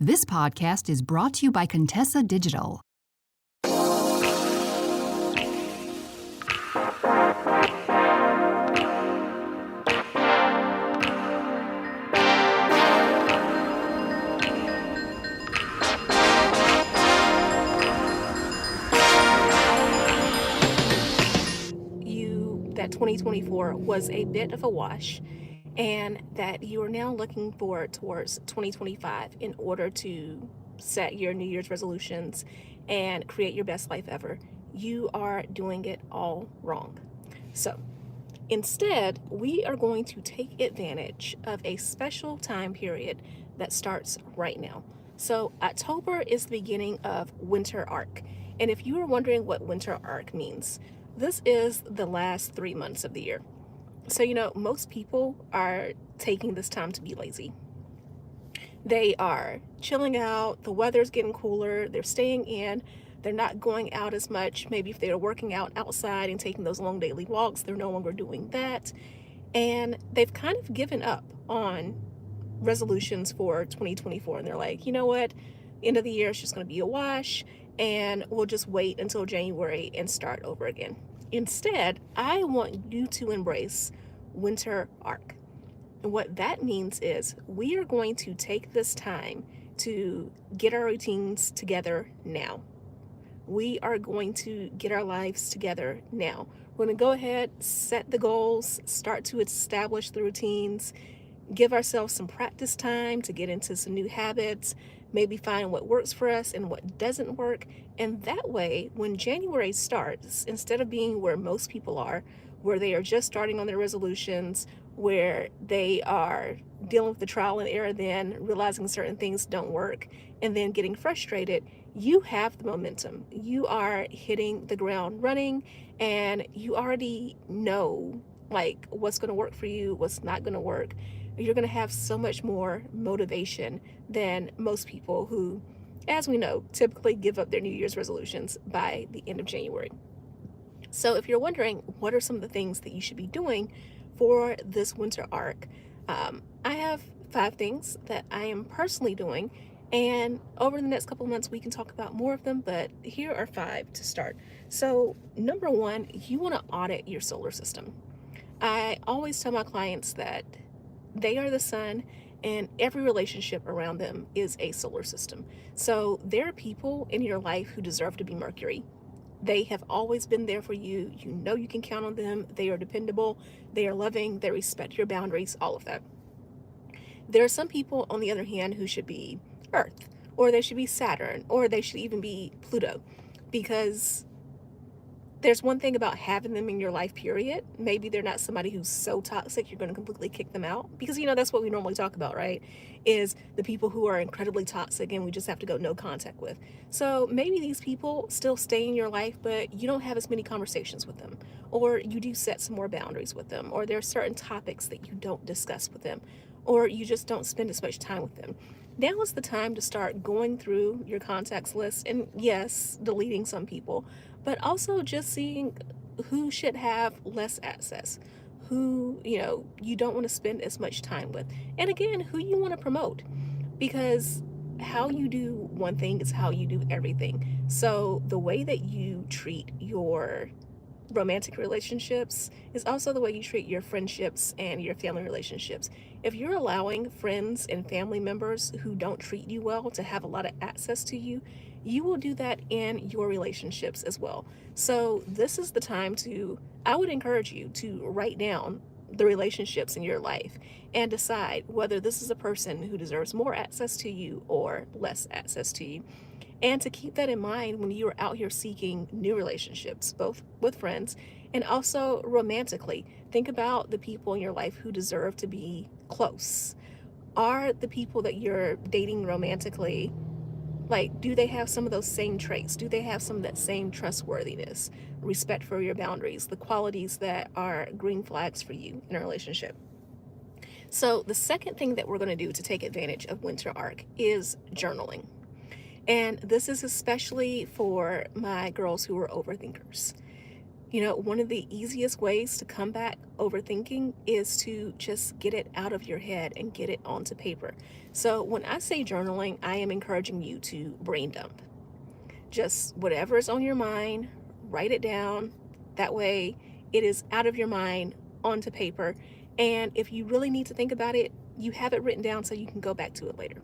This podcast is brought to you by Contessa Digital. That 2024 was a bit of a wash, and that you are now looking forward towards 2025 in order to set your New Year's resolutions and create your best life ever. You are doing it all wrong. So instead, we are going to take advantage of a special time period that starts right now. So October is the beginning of winter arc. And if you are wondering what winter arc means, this is the last 3 months of the year. So, most people are taking this time to be lazy. They are chilling out, the weather's getting cooler, they're staying in, they're not going out as much. Maybe if they're working out outside and taking those long daily walks, they're no longer doing that. And they've kind of given up on resolutions for 2024. And they're like, you know what? End of the year is just going to be a wash, and we'll just wait until January and start over again. Instead, I want you to embrace winter arc. And what that means is we are going to take this time to get our routines together now. We are going to get our lives together now. We're going to go ahead, set the goals, start to establish the routines, give ourselves some practice time to get into some new habits, maybe find what works for us and what doesn't work. And that way, when January starts, instead of being where most people are, where they are just starting on their resolutions, where they are dealing with the trial and error, then realizing certain things don't work, and then getting frustrated, you have the momentum. You are hitting the ground running, and you already know what's going to work for you, what's not going to work. You're going to have so much more motivation than most people who, as we know, typically give up their New Year's resolutions by the end of January. So if you're wondering what are some of the things that you should be doing for this winter arc, I have 5 things that I am personally doing, and over the next couple of months we can talk about more of them, but here are 5 to start. So number 1, you want to audit your solar system. I always tell my clients that they are the sun, and every relationship around them is a solar system. So there are people in your life who deserve to be Mercury. They have always been there for you. You know you can count on them. They are dependable. They are loving. They respect your boundaries, all of that. There are some people, on the other hand, who should be Earth, or they should be Saturn, or they should even be Pluto, because there's one thing about having them in your life, period. Maybe they're not somebody who's so toxic you're going to completely kick them out, because that's what we normally talk about, right? Is the people who are incredibly toxic and we just have to go no contact with. So maybe these people still stay in your life, but you don't have as many conversations with them, or you do set some more boundaries with them, or there are certain topics that you don't discuss with them, or you just don't spend as much time with them. Now is the time to start going through your contacts list, and yes, deleting some people, but also just seeing who should have less access, who, you don't want to spend as much time with. And again, who you want to promote, because how you do one thing is how you do everything. So the way that you treat your romantic relationships is also the way you treat your friendships and your family relationships. If you're allowing friends and family members who don't treat you well to have a lot of access to you, you will do that in your relationships as well. So this is the time I would encourage you to write down the relationships in your life and decide whether this is a person who deserves more access to you or less access to you. And to keep that in mind when you are out here seeking new relationships, both with friends and also romantically. Think about the people in your life who deserve to be close. Are the people that you're dating romantically, do they have some of those same traits? Do they have some of that same trustworthiness, respect for your boundaries, the qualities that are green flags for you in a relationship? So the second thing that we're going to do to take advantage of winter arc is journaling. And this is especially for my girls who are overthinkers. One of the easiest ways to combat overthinking is to just get it out of your head and get it onto paper. So when I say journaling, I am encouraging you to brain dump. Just whatever is on your mind, write it down. That way it is out of your mind onto paper. And if you really need to think about it, you have it written down so you can go back to it later.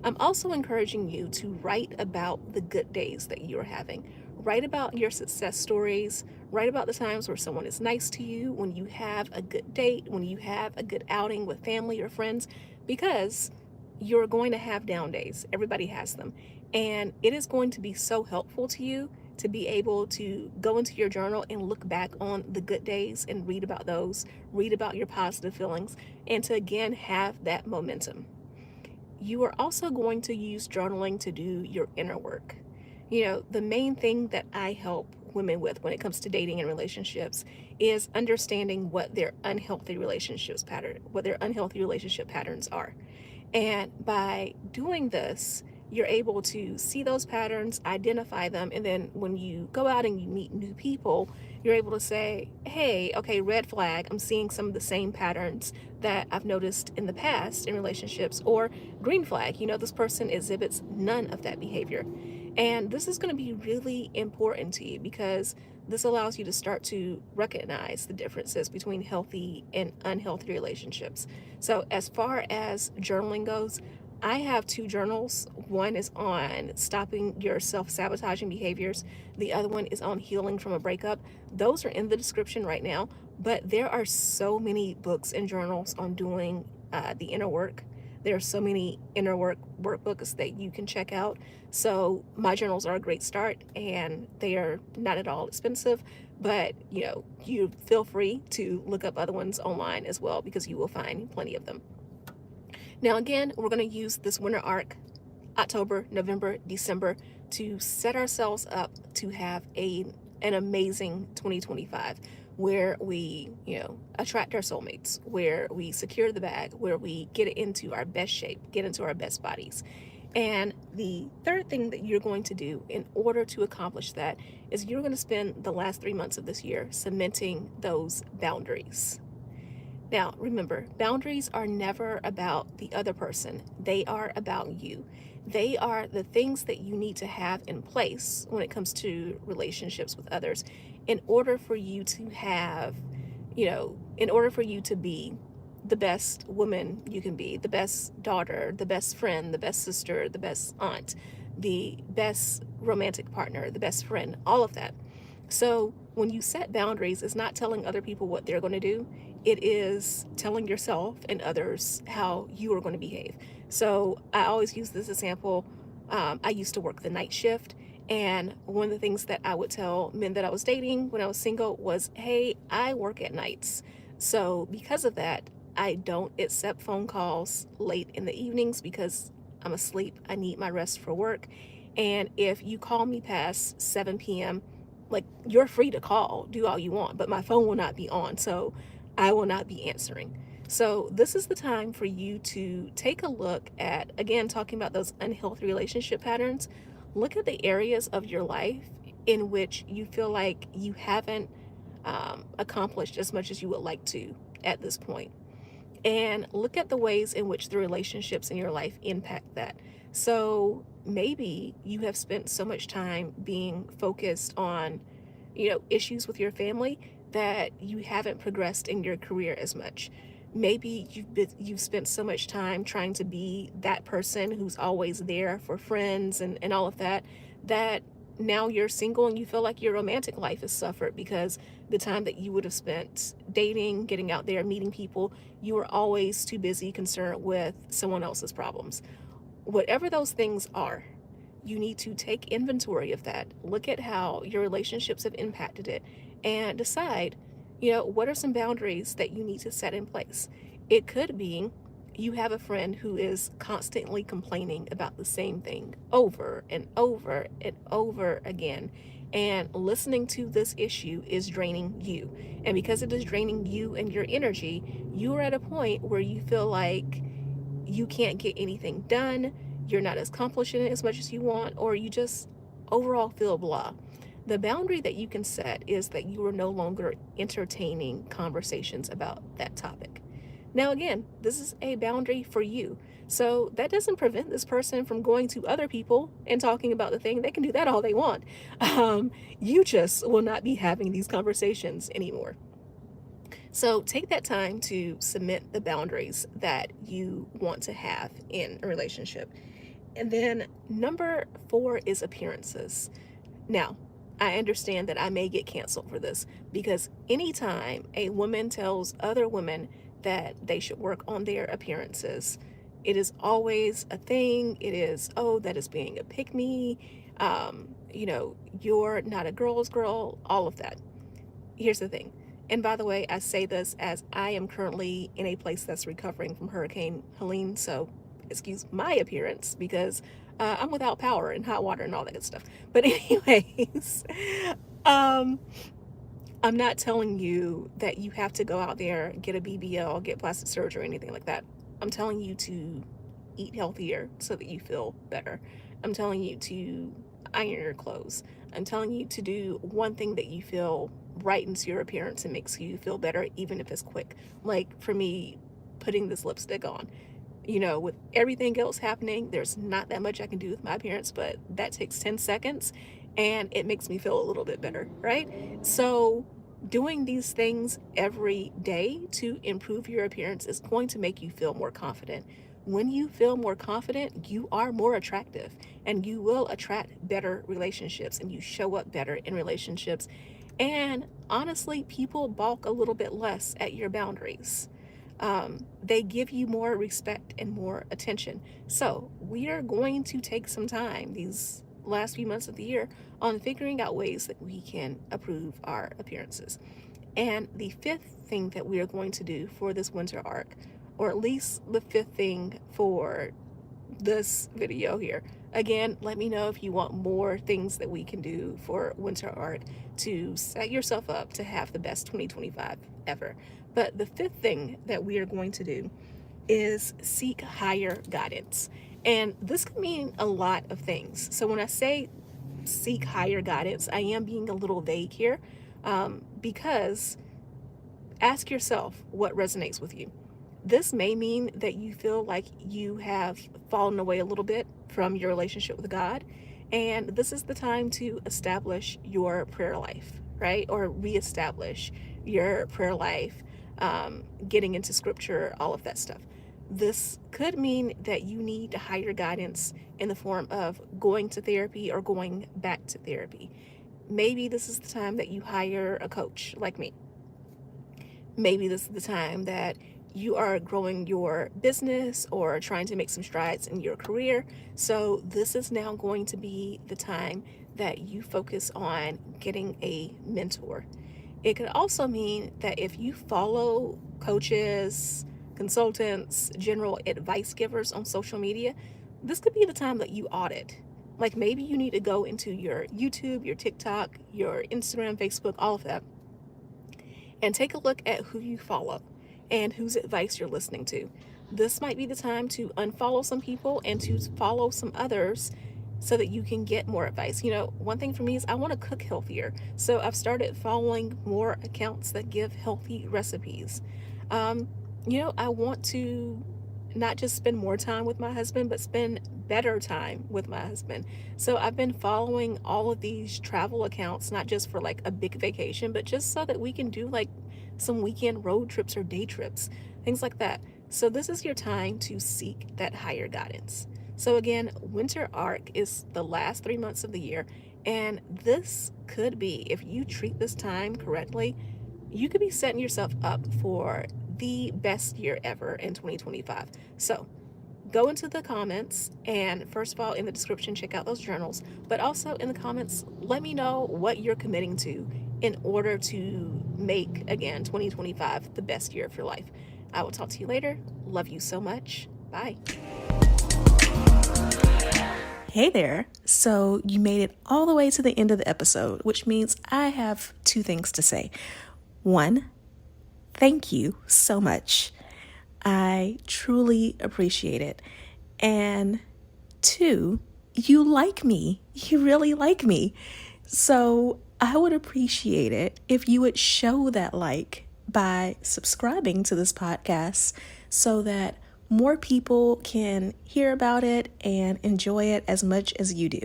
I'm also encouraging you to write about the good days that you're having. Write about your success stories. Write about the times where someone is nice to you, when you have a good date, when you have a good outing with family or friends, because you're going to have down days. Everybody has them. And it is going to be so helpful to you to be able to go into your journal and look back on the good days and read about those, read about your positive feelings, and to again have that momentum. You are also going to use journaling to do your inner work. The main thing that I help women with when it comes to dating and relationships is understanding what their unhealthy what their unhealthy relationship patterns are. And by doing this, you're able to see those patterns, identify them, and then when you go out and you meet new people, you're able to say, hey, okay, red flag, I'm seeing some of the same patterns that I've noticed in the past in relationships, or green flag, this person exhibits none of that behavior. And this is going to be really important to you because this allows you to start to recognize the differences between healthy and unhealthy relationships. So as far as journaling goes, I have two journals. One is on stopping your self-sabotaging behaviors. The other one is on healing from a breakup. Those are in the description right now, but there are so many books and journals on doing the inner work. There are so many inner work workbooks that you can check out. So my journals are a great start, and they are not at all expensive, but you feel free to look up other ones online as well because you will find plenty of them. Now, again, we're going to use this winter arc, October, November, December, to set ourselves up to have an amazing 2025 where we, attract our soulmates, where we secure the bag, where we get into our best shape, get into our best bodies. And the third thing that you're going to do in order to accomplish that is you're going to spend the last 3 months of this year cementing those boundaries. Now, remember, boundaries are never about the other person. They are about you. They are the things that you need to have in place when it comes to relationships with others in order for you to have, in order for you to be the best woman you can be, the best daughter, the best friend, the best sister, the best aunt, the best romantic partner, the best friend, all of that. So when you set boundaries, it's not telling other people what they're going to do. It is telling yourself and others how you are going to behave. So I always use this example. I used to work the night shift. And one of the things that I would tell men that I was dating when I was single was, hey, I work at nights. So because of that, I don't accept phone calls late in the evenings because I'm asleep. I need my rest for work. And if you call me past 7 p.m., like, you're free to call, do all you want, but my phone will not be on. So I will not be answering. So this is the time for you to take a look at, again, talking about those unhealthy relationship patterns. Look at the areas of your life in which you feel like you haven't accomplished as much as you would like to at this point. And look at the ways in which the relationships in your life impact that. So maybe you have spent so much time being focused on, issues with your family that you haven't progressed in your career as much. Maybe you've spent so much time trying to be that person who's always there for friends and all of that, that now you're single and you feel like your romantic life has suffered because the time that you would have spent dating, getting out there, meeting people, you were always too busy concerned with someone else's problems. Whatever those things are, you need to take inventory of that, look at how your relationships have impacted it, and decide, what are some boundaries that you need to set in place. It could be you have a friend who is constantly complaining about the same thing over and over and over again. And listening to this issue is draining you. And because it is draining you and your energy, you are at a point where you feel like you can't get anything done, you're not accomplishing it as much as you want, or you just overall feel blah. The boundary that you can set is that you are no longer entertaining conversations about that topic. Now, again, this is a boundary for you. So that doesn't prevent this person from going to other people and talking about the thing. They can do that all they want. You just will not be having these conversations anymore. So take that time to submit the boundaries that you want to have in a relationship. And then number 4 is appearances. Now, I understand that I may get canceled for this because anytime a woman tells other women that they should work on their appearances, it is always a thing. It is, oh, that is being a pick me. You're not a girl's girl, all of that. Here's the thing. And by the way, I say this as I am currently in a place that's recovering from Hurricane Helene. So excuse my appearance because I'm without power and hot water and all that good stuff. But anyways, I'm not telling you that you have to go out there, get a BBL, get plastic surgery or anything like that. I'm telling you to eat healthier so that you feel better. I'm telling you to iron your clothes. I'm telling you to do one thing that you feel brightens your appearance and makes you feel better, even if it's quick. Like for me, putting this lipstick on. With everything else happening, there's not that much I can do with my appearance, but that takes 10 seconds and it makes me feel a little bit better, right? So doing these things every day to improve your appearance is going to make you feel more confident. When you feel more confident, you are more attractive and you will attract better relationships and you show up better in relationships. And honestly, people balk a little bit less at your boundaries. They give you more respect and more attention. So we are going to take some time these last few months of the year on figuring out ways that we can improve our appearances. And the 5th thing that we are going to do for this winter arc, or at least the 5th thing for this video here. Again, let me know if you want more things that we can do for winter art to set yourself up to have the best 2025 ever. But the 5th thing that we are going to do is seek higher guidance. And this could mean a lot of things. So when I say seek higher guidance, I am being a little vague here because ask yourself what resonates with you. This may mean that you feel like you have fallen away a little bit from your relationship with God, and this is the time to establish your prayer life, right? Or reestablish your prayer life, getting into scripture, all of that stuff. This could mean that you need higher guidance in the form of going to therapy or going back to therapy. Maybe this is the time that you hire a coach like me. Maybe this is the time that you are growing your business or trying to make some strides in your career. So this is now going to be the time that you focus on getting a mentor. It could also mean that if you follow coaches, consultants, general advice givers on social media, this could be the time that you audit. Like maybe you need to go into your YouTube, your TikTok, your Instagram, Facebook, all of that, and take a look at who you follow and whose advice you're listening to. This might be the time to unfollow some people and to follow some others so that you can get more advice. One thing for me is I want to cook healthier. So I've started following more accounts that give healthy recipes. I want to not just spend more time with my husband, but spend better time with my husband. So I've been following all of these travel accounts, not just for like a big vacation, but just so that we can do like some weekend road trips or day trips, things like that. So this is your time to seek that higher guidance. So again, winter arc is the last 3 months of the year. And this could be, if you treat this time correctly, you could be setting yourself up for the best year ever in 2025. So go into the comments and first of all, in the description, check out those journals, but also in the comments, let me know what you're committing to in order to make, again, 2025 the best year of your life. I will talk to you later. Love you so much. Bye. Hey there. So you made it all the way to the end of the episode, which means I have 2 things to say. 1, thank you so much. I truly appreciate it. And 2, you like me. You really like me. So I would appreciate it if you would show that like by subscribing to this podcast so that more people can hear about it and enjoy it as much as you do.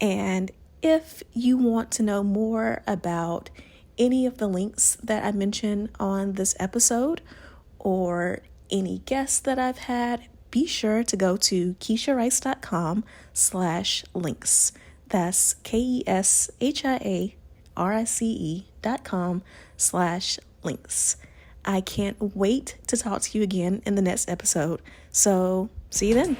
And if you want to know more about any of the links that I mentioned on this episode or any guests that I've had, be sure to go to KeshiaRice.com/links. That's KeshiaRice.com/links. I can't wait to talk to you again in the next episode. So see you then.